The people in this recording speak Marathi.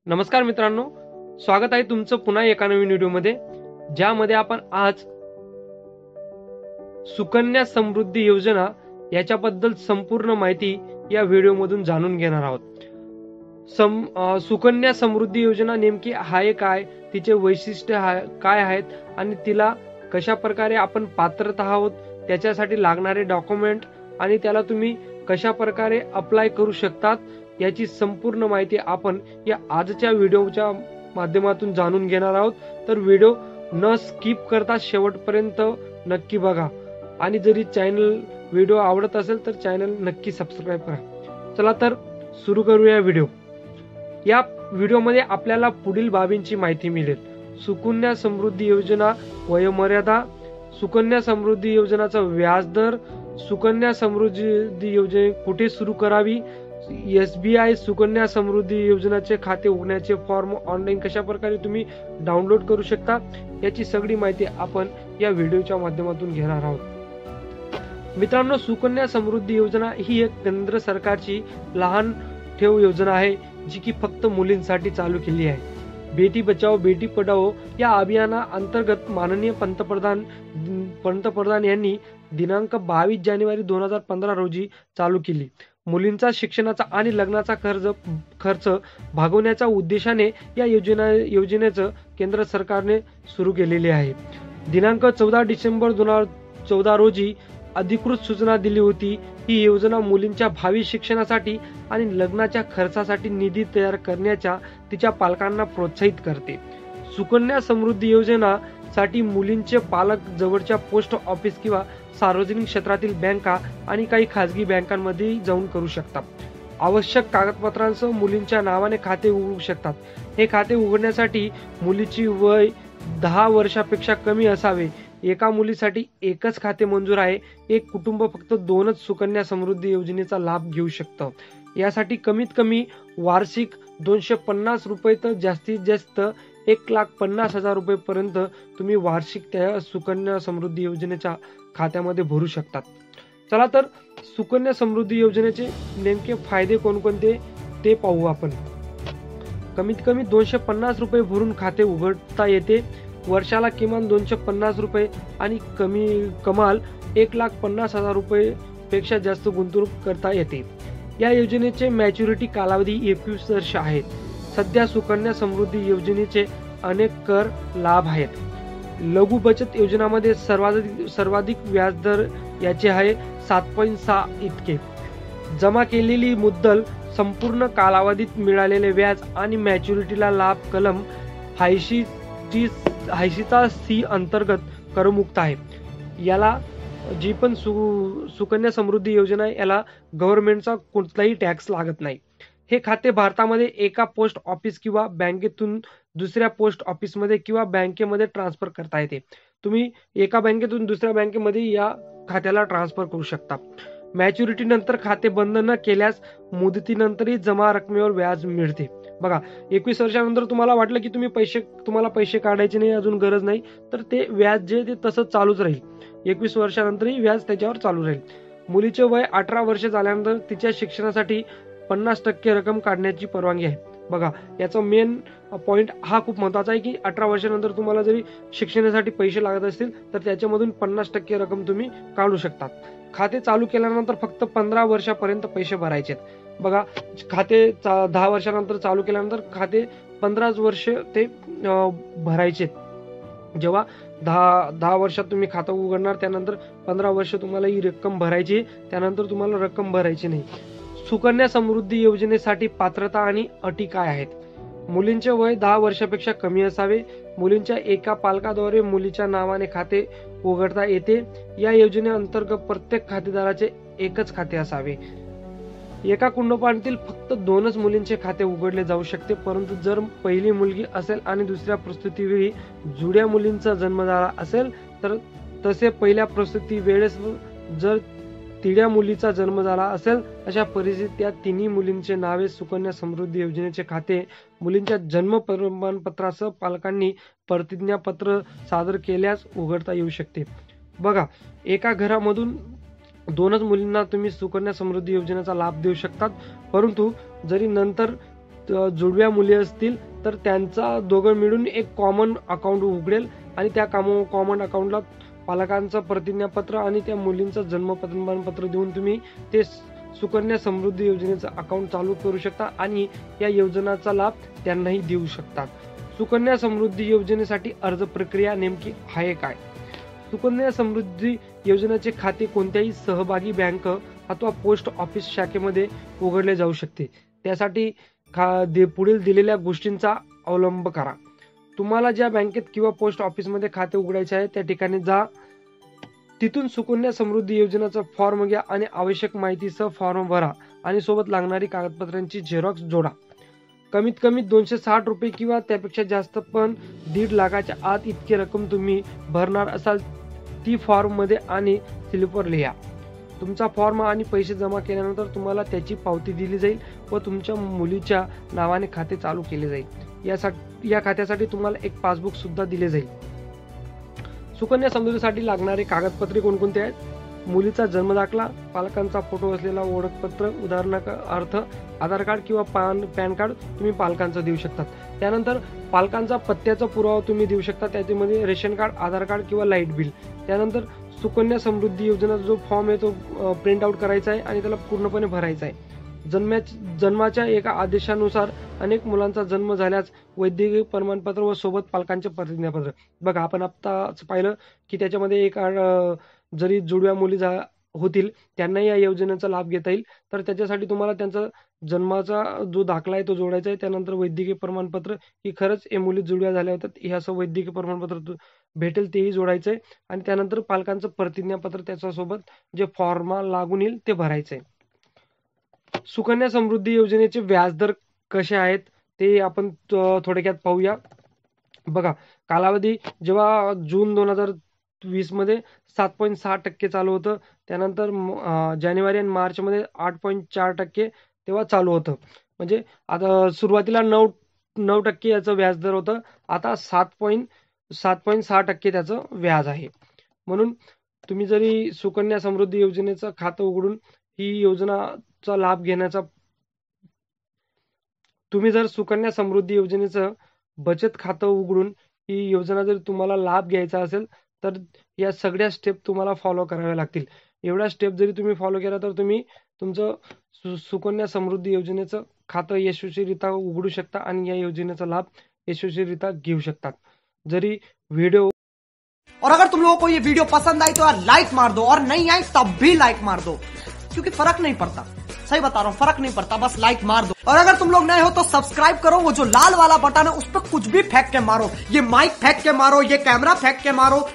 नमस्कार मित्रांनो, स्वागत आहे तुमचं पुन्हा एका नवीन व्हिडिओमध्ये, ज्यामध्ये आपण आज सुकन्या समृद्धी योजना याच्याबद्दल संपूर्ण माहिती या व्हिडिओमधून जाणून घेणार आहोत. सुकन्या समृद्धी योजना नेमकी आहे काय, तिचे वैशिष्ट्य काय आहेत आणि तिला कशा प्रकारे आपण पात्रता आहोत, त्याच्यासाठी लागणारे डॉक्युमेंट आणि त्याला तुम्ही कशा प्रकारे अप्लाय करू शकतात याची संपूर्ण माहिती आपण या आजच्या व्हिडिओच्या माध्यमातून जाणून घेणार आहोत. तर व्हिडिओ न स्किप करता शेवटपर्यंत नक्की बघा आणि जरी व्हिडिओ आवडत असेल तर चॅनल नक्की सबस्क्राईब करा. चला तर सुरू करूया व्हिडिओ. या व्हिडिओमध्ये आपल्याला पुढील बाबींची माहिती मिळेल. सुकन्या समृद्धी योजना वयोमर्यादा, सुकन्या समृद्धी योजनाचा व्याजदर, सुकन्या समृद्धी योजना कुठे सुरू करावी, SBI सुकन्या समृद्धी योजनाचे खाते उघडण्याचे फॉर्म ऑनलाईन कशा प्रकारे तुम्ही डाउनलोड करू शकता, याची सगळी माहिती आपण या व्हिडिओच्या माध्यमातून घेणार आहोत. मित्रांनो, सुकन्या समृद्धी योजना ही एक केंद्र सरकारची लहान ठेव योजना आहे, जी की फक्त मुलींसाठी चालू केली आहे. बेटी बचाओ बेटी पढाओ या अभियाना अंतर्गत माननीय पंतप्रधान यांनी दिनांक 22 जानेवारी 2015 रोजी चालू केली. मुलींचा शिक्षणाचा आणि लग्नाचा खर्च भागवण्याच्या उद्देशाने या योजनेचं केंद्र सरकारने सुरू केलेले आहे. दिनांक 14 डिसेंबर 2014 रोजी अधिकृत सूचना दिली होती. ही योजना मुलींच्या भावी शिक्षणासाठी आणि लग्नाच्या खर्चासाठी निधी तयार करण्याच्या तिच्या पालकांना प्रोत्साहित करते. सुकन्या समृद्धी योजना साठी मुलींचे पालक जवळच्या पोस्ट ऑफिस किंवा सार्वजनिक क्षेत्रातील बँका आणि काही खाजगी बँकांमध्ये जाऊन करू शकतात. आवश्यक कागदपत्रांसह मुलींच्या नावाने खाते उघडू शकतात. हे खाते उघडण्यासाठी मुलीची वय 10 वर्षापेक्षा कमी असावे. एका मुलीसाठी एकच खाते मंजूर आहे. एक कुटुंब फक्त 2च सुकन्या समृद्धी योजनेचा लाभ घेऊ शकतं. यासाठी कमीत कमी वार्षिक 250 रुपये तर जास्तीत जास्त 1,50,000 रुपये पर्यंत तुम्ही वार्षिक त्या सुकन्या समृद्धी योजनेच्या खात्यामध्ये भरू शकतात. चला तर सुकन्या समृद्धी योजनेचे नेमके फायदे कोणकोणते ते पाहू आपण. कमीत कमी 250 रुपये भरून खाते उघडता येते. वर्षाला किमान 250 रुपये आणि कमाल 1,50,000 रुपये पेक्षा जास्त गुंतवणूक करता येते. या योजनेचे मॅच्युरिटी कालावधी 21 वर्ष आहेत. सध्या सुकन्या समृद्धी योजनेचे अनेक कर लाभ आहेत. लघु बचत योजनामध्ये सर्वाधिक व्याजदर याचे आहे 7.6 इतके. जमा केलेली मुद्दल, संपूर्ण कालावधीत मिळालेले व्याज आणि मॅच्युरिटीला लाभ कलम 80C अंतर्गत करमुक्त आहे. याला जी पण सुकन्या समृद्धी योजना आहे, याला गव्हर्नमेंटचा कोणताही टॅक्स लागत नाही. हे खाते भारतामध्ये एका पोस्ट ऑफिस किंवा बँकेतून दुसऱ्या पोस्ट ऑफिसमध्ये किंवा बँकेमध्ये ट्रान्सफर करता येते. तुम्ही एका बँकेतून दुसऱ्या बँकेमध्ये या खात्याला ट्रान्सफर करू शकता. मॅच्युरिटी नंतर खाते बंद न केल्यास मुदतीनंतरही जमा रकमेवर व्याज मिळते. बघा, 21 वर्षानंतर तुम्हाला वाटलं की तुम्हाला पैसे काढायचे नाही, अजून गरज नाही, तर ते व्याज जे ते तसंच चालूच राहील. 21 वर्षानंतरही व्याज त्याच्यावर चालू राहील. मुलीचे वय 18 वर्ष झाल्यानंतर तिच्या शिक्षणासाठी 50% रक्कम काढण्याची परवानगी आहे. बघा, याचा मेन पॉइंट हा खूप महत्वाचा आहे की 18 वर्षानंतर तुम्हाला जरी शिक्षणासाठी पैसे लागत असतील तर त्याच्यामधून 50% रक्कम तुम्ही काढू शकतात. खाते चालू केल्यानंतर फक्त 15 वर्षापर्यंत पैसे भरायचे. बघा, खाते 10 वर्षानंतर चालू केल्यानंतर खाते 15 वर्ष ते भरायचे. जेव्हा 10 वर्षात तुम्ही खातं उघडणार त्यानंतर 15 वर्ष तुम्हाला ही रक्कम भरायची, त्यानंतर तुम्हाला रक्कम भरायची नाही. सुकन्या समृद्धी योजनेसाठी पात्रता आणि अटी काय आहेत? मुलींचे वय 10 वर्षापेक्षा कमी असावे. मुलींच्या एका पालकाद्वारे मुलीच्या नावाने खाते उघडता येते. या योजनेअंतर्गत प्रत्येक खातेदाराचे एकच खाते असावे. एका कुटुंबातील फक्त 2च मुलींचे खाते उघडले जाऊ शकते. परंतु जर पहिली मुलगी असेल आणि दुसऱ्या प्रसूतीवेळी जुळ्या मुलींचा जन्म झाला असेल तर तसे पहिल्या प्रसूती वेळेस जर तिड्या मुलीचा जन्म झाला असेल, अशा परिस्थितीत त्या तिन्ही मुलींचे नावे सुकन्या समृद्धी योजनेचे खाते मुलींच्या जन्म प्रमाणपत्रासह पालकांनी प्रतिज्ञापत्र सादर केल्यास उघडता येऊ शकते. बघा, एका घरामधून 2च मुलींना तुम्ही सुकन्या समृद्धी योजनेचा लाभ देऊ शकतात. परंतु जरी नंतर जुडव्या मुली असतील तर त्यांचा दोघं मिळून एक कॉमन अकाउंट उघडेल आणि त्या कॉमन अकाउंटला पालकांचं प्रतिज्ञापत्र आणि त्या मुलींचं जन्म प्रमाणपत्र देऊन तुम्ही ते सुकन्या समृद्धी योजनेचं अकाउंट चालू करू शकता आणि या योजनेचा लाभ त्यांनाही देऊ शकतात. सुकन्या समृद्धी योजनेसाठी अर्ज प्रक्रिया नेमकी आहे काय? सुकन्या समृद्धी योजनेचे खाते कोणत्याही सहभागी बँक अथवा पोस्ट ऑफिस शाखेमध्ये उघडले जाऊ शकते. त्यासाठी पुढील दिलेल्या गोष्टींचा अवलंब करा. तुम्हाला ज्या बँकेत किंवा पोस्ट ऑफिसमध्ये खाते उघडायचे आहे त्या ठिकाणी जा. तिथून सुकन्या समृद्धी योजनेचा फॉर्म घ्या आणि आवश्यक माहितीसह फॉर्म भरा आणि सोबत लागणारी कागदपत्रांची झेरॉक्स जोडा. कमीत कमी 260 रुपये किंवा त्यापेक्षा जास्त, पण 1.5 लाखाच्या आत इतकी रक्कम तुम्ही भरणार असाल ती फॉर्म मध्ये आणि स्लिपवर लिहा. तुमचा फॉर्म आणि पैसे जमा केल्यानंतर तुम्हाला त्याची पावती दिली जाईल व तुमच्या मुलीच्या नावाने खाते चालू केले जाईल. या खात्यासाठी तुम्हाला एक पासबुक सुद्धा दिले जाईल. सुकन्या समृद्धीसाठी लागणारे कागदपत्रे कोणकोणते आहेत? मुलीचा जन्म दाखला, पालकांचा फोटो असलेला ओळखपत्र, उदाहरणार्थ आधार कार्ड किंवा पॅन कार्ड तुम्ही पालकांचं देऊ शकता. त्यानंतर पालकांचा पत्त्याचा पुरावा तुम्ही देऊ शकता, त्याच्यामध्ये रेशन कार्ड, आधार कार्ड किंवा लाईट बिल. त्यानंतर सुकन्या समृद्धी योजनेचा जो फॉर्म आहे तो प्रिंट आउट करायचा आहे आणि त्याला पूर्णपणे भरायचा आहे. जन्माच्या एका आदेशानुसार अनेक मुलांचा जन्म झाल्यास वैद्यकीय प्रमाणपत्र व सोबत पालकांचे प्रतिज्ञापत्र. बघा, आपण आत्ताच पाहिलं की त्याच्यामध्ये एक जरी जुडव्या मुली होतील त्यांनाही या योजनेचा लाभ घेता येईल. तर त्याच्यासाठी तुम्हाला त्यांचा जन्माचा जो दाखला आहे तो जोडायचा आहे. त्यानंतर वैद्यकीय प्रमाणपत्र की खरंच हे मुली जुडव्या झाल्या होत्या हे असं वैद्यकीय प्रमाणपत्र भेटेल तेही जोडायचं आहे. आणि त्यानंतर पालकांचं प्रतिज्ञापत्र त्याच्यासोबत जे फॉर्म लागून येईल ते भरायचं आहे. सुकन्या समृद्धी योजनेचे व्याजदर कसे आहेत ते आपण थोडक्यात पाहूया. बघा, कालावधी जेव्हा जून 2020 मध्ये 7.6% चालू होतं, त्यानंतर जानेवारी आणि मार्च मध्ये 8.4% तेव्हा चालू होतं. म्हणजे आता सुरुवातीला 9% याचं व्याजदर होतं, आता 7.6% त्याचं व्याज आहे. म्हणून तुम्ही जरी सुकन्या समृद्धी योजनेचं खातं उघडून ही योजनाचा लाभ घेण्याचा तुम्ही जर सुकन्या समृद्धी योजनेचं बचत खातं उघडून ही योजना जर तुम्हाला लाभ घ्यायचा असेल तर या सगळ्या स्टेप तुम्हाला फॉलो कराव्या लागतील. एवढ्या स्टेप जरी तुम्ही फॉलो केला तर तुम्ही तुमचं सुकन्या समृद्धी योजनेचं खातं यशस्वीरित्या उघडू शकता आणि या योजनेचा लाभ यशस्वीरित्या घेऊ शकतात. जरी वीडियो और अगर तुम लोगों को ये वीडियो पसंद आई तो यार लाइक मार दो, और नहीं आई तब भी लाइक मार दो, क्योंकि फर्क नहीं पड़ता. सही बता रहा हूं, फर्क नहीं पड़ता, बस लाइक मार दो. और अगर तुम लोग नए हो तो सब्सक्राइब करो. वो जो लाल वाला बटन है उस पर कुछ भी फेंक के मारो, ये माइक फेंक के मारो, ये कैमरा फेंक के मारो.